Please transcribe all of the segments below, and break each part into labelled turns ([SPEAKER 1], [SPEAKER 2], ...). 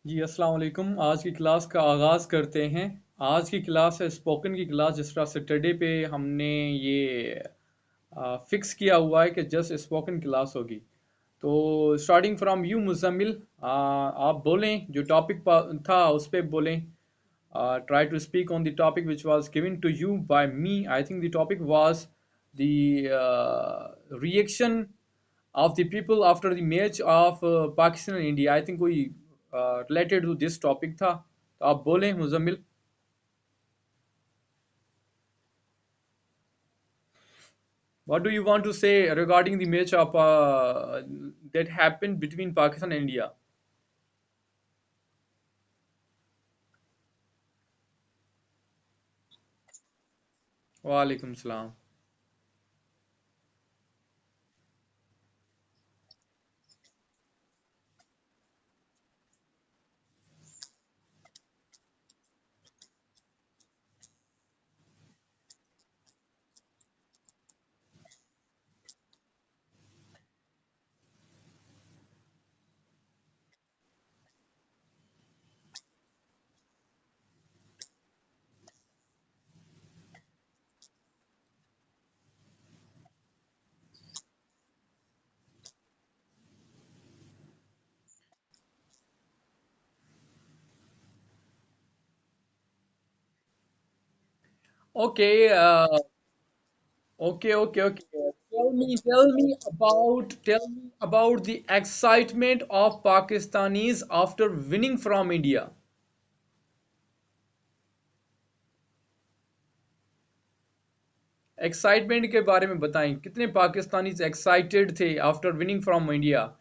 [SPEAKER 1] जी अस्सलाम वालेकुम। आज की क्लास का आगाज़ करते हैं। आज की क्लास है स्पोकन की क्लास। जिस तरह सैटरडे पे हमने ये फिक्स किया हुआ है कि जस्ट स्पोकन क्लास होगी। तो स्टार्टिंग फ्रॉम यू मुजम्मिल, आप बोलें जो टॉपिक था उस पे बोलें। Try to speak on the topic which was given to you by me. I think the topic was the reaction of the people after the match of Pakistan and India. I think कोई related to this topic था, तो आप बोलें Muzammil. What do you want to say regarding the match of that happened between Pakistan and India? वालेकुम सलाम। Okay, okay. Tell me about the excitement of Pakistanis after winning from India. Excitement के बारे में बताएं, कितने पाकिस्तानी एक्साइटेड थे after winning from India.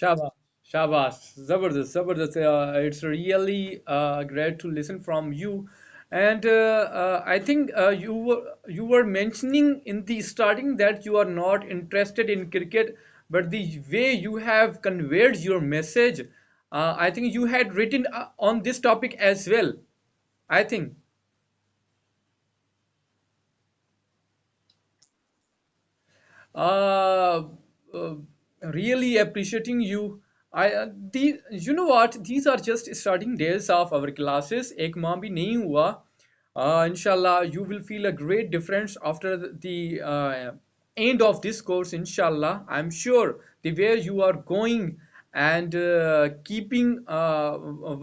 [SPEAKER 1] शाबाश, शाबाश, जबरदस्त, जबरदस्त। It's really great to listen from you. And I think you were mentioning in the starting that you are not interested in cricket, but the way you have conveyed your message, I think you had written on this topic as well, I think. Uh, uh, Really appreciating you. You know what? These are just starting days of our classes. एक माह भी नहीं हुआ. Inshallah, you will feel a great difference after the end of this course. Inshallah, I'm sure the way you are going and keeping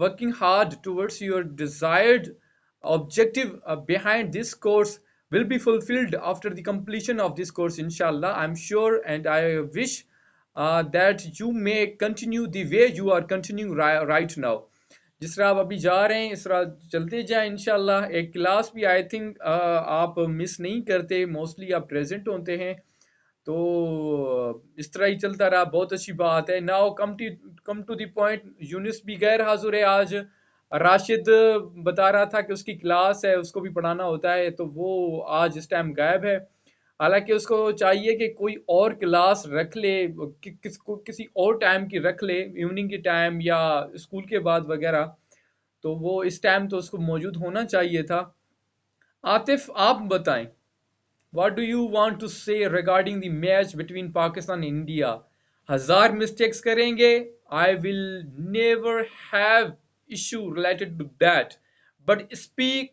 [SPEAKER 1] working hard towards your desired objective behind this course will be fulfilled after the completion of this course, inshallah. I'm sure and I wish that you may continue the way you are continuing right now. जिस तरह आप अभी जा रहे हैं इस तरह चलते जाएं इंशाल्लाह. एक क्लास भी आई थिंक आप मिस नहीं करते, मोस्टली आप प्रेजेंट होते हैं. तो इस तरह ही चलता रहा, बहुत अच्छी बात है. Now come to the point. Younis भी गैर हाजुर है आज. राशिद बता रहा था कि उसकी क्लास है, उसको भी पढ़ाना होता है, तो वो आज इस टाइम गायब है. हालांकि उसको चाहिए कि कोई और क्लास रख ले, किसी और टाइम की रख ले, इवनिंग की टाइम या स्कूल के बाद वगैरह. तो वो इस टाइम तो उसको मौजूद होना चाहिए था. आतिफ आप बताएं, what do you want to say regarding the match between Pakistan and India? हजार मिस्टेक्स करेंगे, I will never have issue related to that. But speak,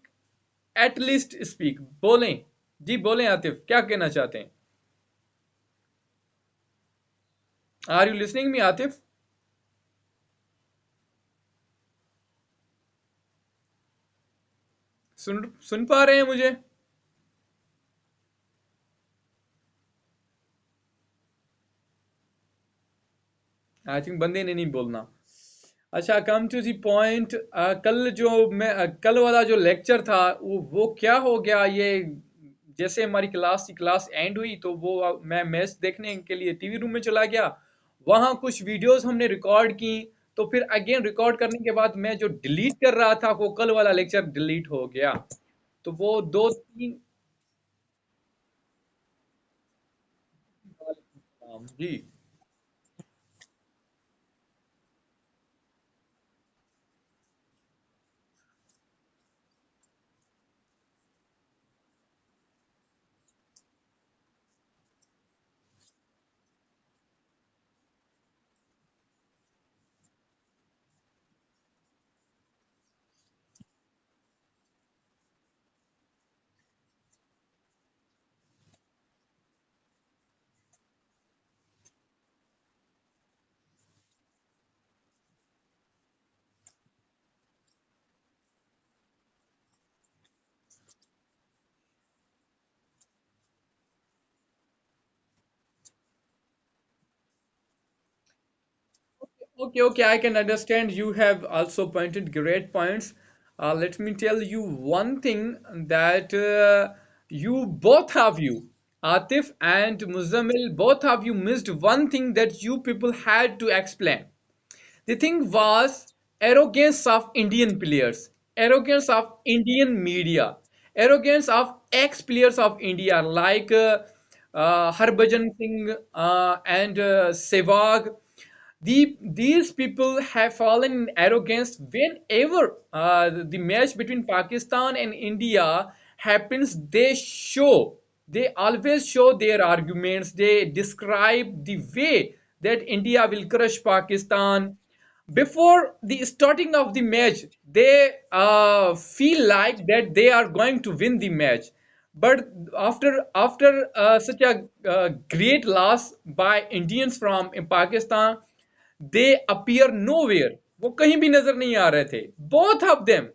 [SPEAKER 1] at least speak. बोलें जी, बोलें आतिफ, क्या कहना चाहते हैं? Are you listening me Atif? सुन पा रहे हैं मुझे? आई थिंक बंदे ने नहीं बोलना. अच्छा, कम टू दी पॉइंट. कल वाला जो लेक्चर था वो क्या हो गया ये? जैसे हमारी क्लास की क्लास एंड हुई तो वो मैं मैच देखने के लिए टीवी रूम में चला गया. वहां कुछ वीडियोस हमने रिकॉर्ड की, तो फिर अगेन रिकॉर्ड करने के बाद मैं जो डिलीट कर रहा था वो कल वाला लेक्चर डिलीट हो गया. तो वो दो तीन. जी. Okay, okay, I can understand. You have also pointed great points. Let me tell you one thing that both of you, Atif and Muzammil, both of you missed one thing that you people had to explain. The thing was arrogance of Indian players, arrogance of Indian media, arrogance of ex-players of India like Harbhajan Singh and Sehwag. These people have fallen in arrogance whenever the match between Pakistan and India happens. They always show their arguments. They describe the way that India will crush Pakistan. Before the starting of the match, they feel like that they are going to win the match. But after such a great loss by Indians from Pakistan, they appear nowhere. वो कहीं भी नजर नहीं आ रहे थे. Both of them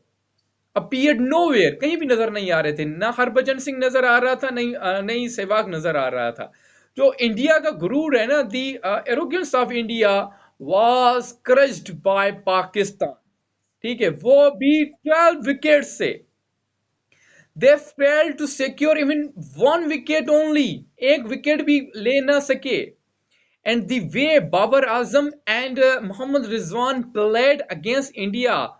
[SPEAKER 1] appeared nowhere. कहीं भी नजर नहीं आ रहे थे. ना हरभजन सिंह नजर आ रहा था, नहीं सहवाग नजर आ रहा था. जो इंडिया का गुरूर है ना, the arrogance of India was crushed by Pakistan. ठीक है, वो भी 12 विकेट से. They failed to secure even one wicket only. एक विकेट भी ले ना सके. And the way Babar Azam and Mohammad Rizwan played against India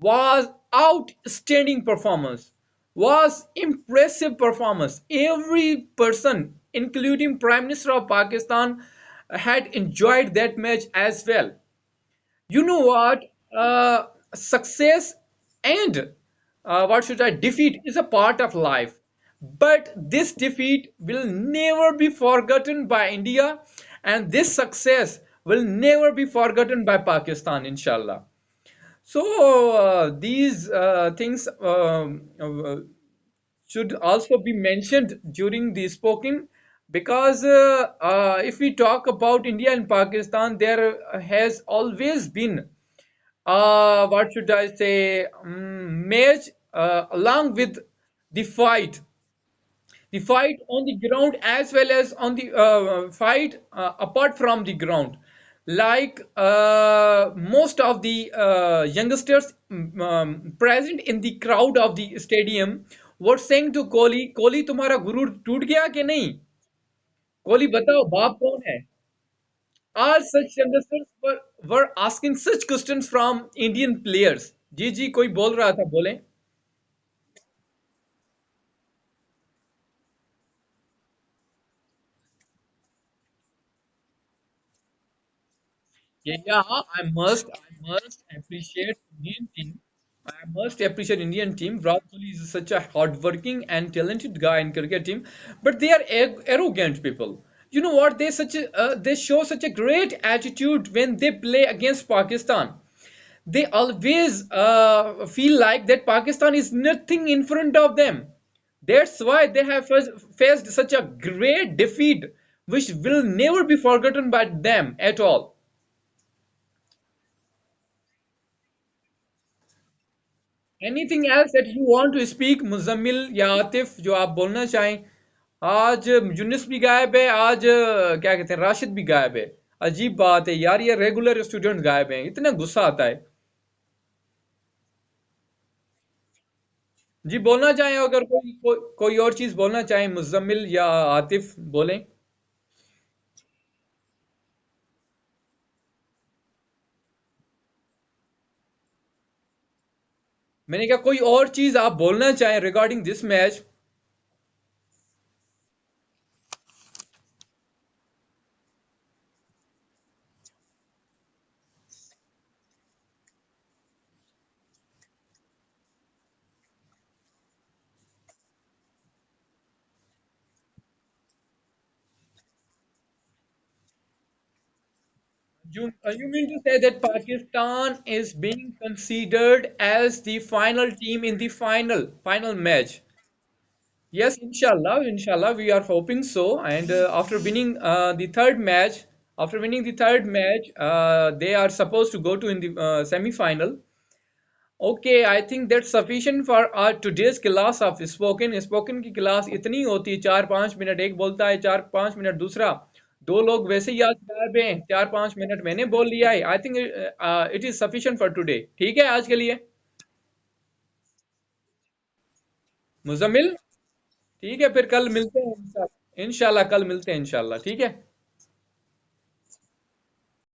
[SPEAKER 1] was outstanding performance, was impressive performance. Every person, including Prime Minister of Pakistan, had enjoyed that match as well. You know what? Success and what should I defeat is a part of life. But this defeat will never be forgotten by India, and this success will never be forgotten by Pakistan, inshallah. So these things should also be mentioned during the spoken, because if we talk about India and Pakistan, there has always been what should I say, match along with the fight on the ground as well as on the fight apart from the ground. Like most of the youngsters present in the crowd of the stadium were saying to Kohli, Kohli तुम्हारा गुरूर टूट गया कि नहीं? कोहली बताओ बाप कौन है? All such youngsters were asking such questions from Indian players. जी जी कोई बोल रहा था, बोलें. Yeah, I must appreciate Indian team. I must appreciate Indian team. Virat Kohli is such a hardworking and talented guy in cricket team, but they are arrogant people. You know what? They show such a great attitude when they play against Pakistan. They always feel like that Pakistan is nothing in front of them. That's why they have faced such a great defeat, which will never be forgotten by them at all. Anything else that you want to speak, Muzammil या आतिफ, जो आप बोलना चाहें? आज यूनिस भी गायब है, आज क्या कहते हैं, राशिद भी गायब है. अजीब बात है यार, ये रेगुलर स्टूडेंट गायब हैं, इतना गुस्सा आता है. जी बोलना चाहें, अगर कोई और चीज बोलना चाहें, मुजम्मिल या आतिफ बोलें. मैंने कहा कोई और चीज आप बोलना चाहें regarding this match. You mean to say that Pakistan is being considered as the final team in the final match? Yes, inshallah, we are hoping so. And after winning the third match, they are supposed to go to in the semi-final. Okay, I think that's sufficient for our today's class of spoken. Spoken की class इतनी होती है, 4-5 minute एक बोलता है, 4-5 minute दूसरा. दो लोग वैसे ही आज गायब हैं, 4-5 मिनट मैंने बोल लिया है. I think it is sufficient for today. ठीक है आज के लिए. मुजम्मिल, ठीक है फिर कल मिलते हैं इंशाल्लाह. इंशाल्लाह कल मिलते हैं इंशाल्लाह, ठीक है.